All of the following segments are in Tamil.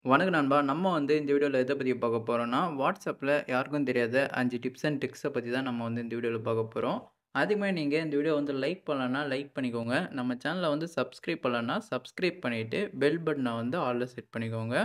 வணக்கம் நண்பா. நம்ம இந்த வீடியோல எத பத்தி பார்க்க போறோம்னா, WhatsAppல யாருக்கும் தெரியாத 5 டிப்ஸ் அண்ட் ட்ரிக்ஸ பத்தி தான் நம்ம இந்த வீடியோல பார்க்க போறோம். அதுக்கு முன்னாடி நீங்க இந்த வீடியோ லைக் பண்ணலன்னா லைக் பண்ணிக்கோங்க. நம்ம சேனல சப்ஸ்கிரைப் பண்ணலன்னா சப்ஸ்கிரைப் பண்ணிட்டு, பெல் பட்டன ஆல்ல செட் பண்ணிக்கோங்க.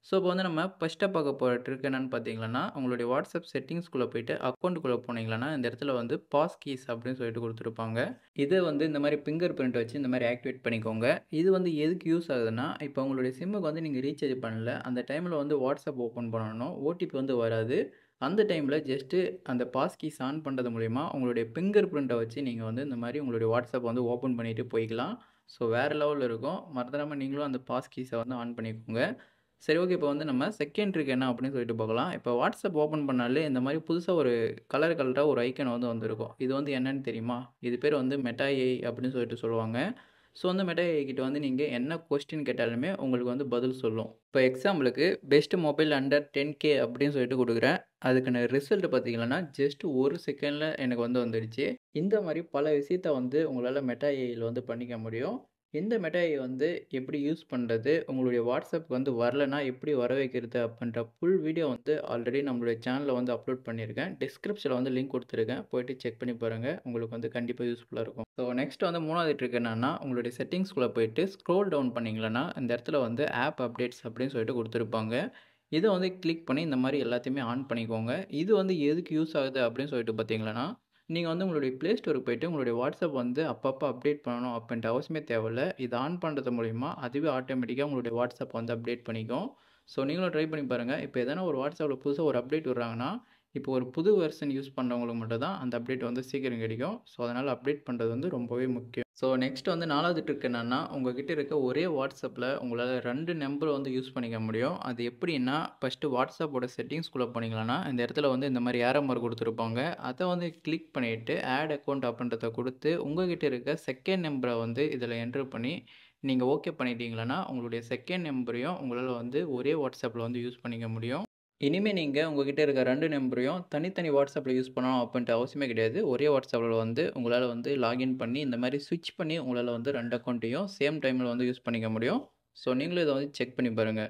ஸோ, இப்போ நம்ம ஃபர்ஸ்ட்டா பார்க்க போற ட்ரிக் என்னன்னு பார்த்தீங்கன்னா, உங்களுடைய WhatsApp செட்டிங்ஸ்குள்ள போயிட்டு அக்கவுண்ட்குள்ள போனீங்கன்னா, இந்த இடத்துல பாஸ் கீஸ் அப்படின்னு சொல்லிட்டு குடுத்துருப்பாங்க. இத இந்த மாரி ஃபிங்கர் பிரிண்ட் வச்சு இந்த மாரி ஆக்டிவேட் பண்ணிக்கோங்க. இது எதுக்கு யூஸ் ஆகுதுன்னா, இப்போ உங்களுடைய சிம்முக்கு நீங்க ரீசார்ஜ் பண்ணல. அந்த டைம்ல WhatsApp ஓப்பன் பண்ணணும். ஓடிபி வராது. அந்த டைம்ல ஜஸ்ட் அந்த பாஸ் கீஸ் ஆன் பண்றது மூலியமா உங்களுடைய ஃபிங்கர் பிரிண்ட்ட வச்சு நீங்க இந்த மாரி உங்களுடைய WhatsApp ஓப்பன் பண்ணிட்டு போய்க்கலாம். ஸோ வேற லெவல்ல இருக்கும். மறந்துடாம நீங்களும் அந்த பாஸ் கீஸ ஆன் பண்ணிக்கோங்க. சரி, ஓகே. இப்போ நம்ம செகண்ட் ட்ரிக் என்ன அப்படின்னு சொல்லிட்டு பார்க்கலாம். இப்போ WhatsApp ஓப்பன் பண்ணாலே இந்த மாரி புதுசா ஒரு கலரா ஒரு ஐகான் வந்திருக்கும். இது என்னன்னு தெரியுமா? இது பேர் மெட்டா ஏஐ அப்படின்னு சொல்லிட்டு சொல்லுவாங்க. ஸோ மெட்டா ஏஐ கிட்ட நீங்க என்ன கொஸ்டின் கேட்டாலுமே உங்களுக்கு பதில் சொல்லும். இப்போ எக்ஸாம்பிளுக்கு பெஸ்ட் மொபைல் அண்டர் 10K அப்படின்னு சொல்லிட்டு குடுக்குறேன். அதுக்கான ரிசல்ட் பார்த்தீங்கன்னா, ஜஸ்ட் 1 செகண்ட்ல எனக்கு வந்துடுச்சு. இந்த மாரி பல விஷயத்த உங்களால மெட்டா ஏஐல பண்ணிக்க முடியும். இந்த மெட்டா ஏஐ எப்படி யூஸ் பண்றது? உங்களுடைய WhatsAppக்கு வரலன்னா எப்படி வர வைக்கிறது? அப்படின்ற ஃபுல் வீடியோ ஆல்ரெடி நம்மளுடைய சேனல்ல அப்லோட் பண்ணியிருக்கேன். டிஸ்கிரிப்ஷன்ல லிங்க் குடுத்துருக்கேன். போயிட்டு செக் பண்ணி பாருங்க. உங்களுக்கு கண்டிப்பா யூஸ்ஃபுல்லா இருக்கும். ஸோ நெக்ஸ்ட் 3வது ட்ரிக் என்னன்னா, உங்களுடைய செட்டிங்ஸ்குள்ள போயிட்டு ஸ்க்ரோல் டவுன் பண்ணீங்கன்னா, இந்த இடத்துல ஆப் அப்டேட்ஸ் அப்படின்னு சொல்லிட்டு குடுத்துருப்பாங்க. இத கிளிக் பண்ணி இந்த மாரி எல்லாத்தையுமே ஆன் பண்ணிக்கோங்க. இது எதுக்கு யூஸ் ஆகுது அப்படின்னு சொல்லிட்டு பார்த்தீங்கன்னா, நீங்க உங்களுடைய Play Storeக்கு போயிட்டு உங்களுடைய WhatsApp அப்பப்ப அப்டேட் பண்ணணும் அப்படின்ற அவசியமே தேவையில்ல. இத ஆன் பண்றது மூலியமா அதுவே ஆட்டோமேட்டிக்கா உங்களுடைய WhatsApp அப்டேட் பண்ணிக்கும். ஸோ நீங்களும் ட்ரை பண்ணி பாருங்க. இப்ப எதனா ஒரு WhatsAppல புதுசா ஒரு அப்டேட் விடுறாங்கன்னா, இப்போ ஒரு புது வெர்ஷன் யூஸ் பண்றவங்களுக்கு மட்டும் தான் அந்த அப்டேட் சீக்கிரம் கிடைக்கும். ஸோ அதனால அப்டேட் பண்றது ரொம்பவே முக்கியம். ஸோ நெக்ஸ்ட் 4வது ட்ரிக் என்னன்னா, உங்ககிட்ட இருக்க ஒரே WhatsAppல உங்களால 2 நம்பர் யூஸ் பண்ணிக்க முடியும். அது எப்படின்னா, ஃபர்ஸ்ட்டு WhatsAppோட செட்டிங்ஸ்குள்ள போனீங்கன்னா, இந்த இடத்துல இந்த மாரி ஏரோ மார்க் குடுத்துருப்பாங்க. அத கிளிக் பண்ணிட்டு ஆட் அக்கவுண்ட் அப்படின்றத குடுத்து, உங்ககிட்ட இருக்க செகண்ட் நம்பர இதில என்டர் பண்ணி, நீங்க ஓகே பண்ணிட்டீங்கன்னா, உங்களுடைய செகண்ட் நம்பரையும் உங்களால ஒரே WhatsAppல யூஸ் பண்ணிக்க முடியும். இனிமே நீங்க உங்ககிட்ட இருக்க 2 நம்பரையும் தனித்தனி WhatsAppல யூஸ் பண்ணணும் அப்படின்ட்டு அவசியமே கிடையாது. ஒரே WhatsAppல உங்களால லாகின் பண்ணி இந்த மாரி ஸ்விட்ச் பண்ணி உங்களால 2 அக்கவுண்ட்டையும் சேம் டைம்ல யூஸ் பண்ணிக்க முடியும். ஸோ நீங்களும் இத செக் பண்ணி பாருங்க.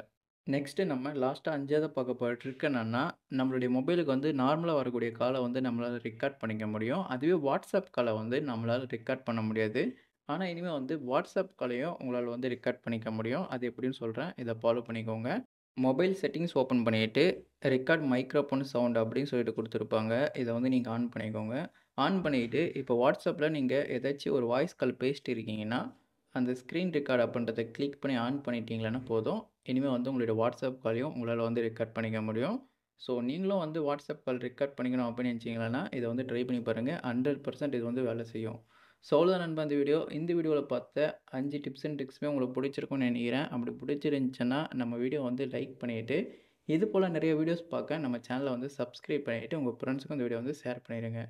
நெக்ஸ்ட் நம்ம லாஸ்ட்டா 5வது பார்க்க போற ட்ரிக் என்னன்னா, நம்மளுடைய மொபைலுக்கு நார்மலா வரக்கூடிய கால நம்மளால ரெக்கார்ட் பண்ணிக்க முடியும். அதுவே WhatsApp கால நம்மளால ரெக்கார்ட் பண்ண முடியாது. ஆனா இனிமே WhatsApp காலையும் உங்களால ரெக்கார்ட் பண்ணிக்க முடியும். அது எப்படின்னு சொல்றேன். இத ஃபாலோ பண்ணிக்கோங்க. மொபைல் செட்டிங்ஸ் ஓப்பன் பண்ணிட்டு, ரெக்கார்ட் மைக்ரோஃபோன் சவுண்ட் அப்படின்னு சொல்லிட்டு குடுத்துருப்பாங்க. இத நீங்க ஆன் பண்ணிக்கோங்க. ஆன் பண்ணிட்டு, இப்போ WhatsAppல நீங்க ஏதாச்சும் ஒரு வாய்ஸ் கால் பேசிட்டு இருக்கீங்கன்னா, அந்த ஸ்க்ரீன் ரெக்கார்ட் அப்படின்றத கிளிக் பண்ணி ஆன் பண்ணிட்டீங்கன்னா போதும். இனிமே உங்களுடைய WhatsApp காலையும் உங்களால ரெக்கார்ட் பண்ணிக்க முடியும். ஸோ நீங்களும் WhatsApp கால் ரெக்கார்ட் பண்ணிக்கணும் அப்படின்னு நினைச்சீங்கன்னா, இத ட்ரை பண்ணி பாருங்க. 100% இது வேலை செய்யும். ஸோ அவ்வளோதான் நண்பா இந்த வீடியோ. இந்த வீடியோல பார்த்த 5 டிப்ஸ் அண்ட் ட்ரிக்ஸுமே உங்களுக்கு பிடிச்சிருக்கும்னு நினைக்கிறேன். அப்படி பிடிச்சிருந்துச்சுன்னா, நம்ம வீடியோ லைக் பண்ணிட்டு, இது போல நிறைய வீடியோஸ் பார்க்க நம்ம சேனல சப்ஸ்கிரைப் பண்ணிட்டு, உங்க ஃப்ரெண்ட்ஸுக்கும் இந்த வீடியோ ஷேர் பண்ணிடுங்க.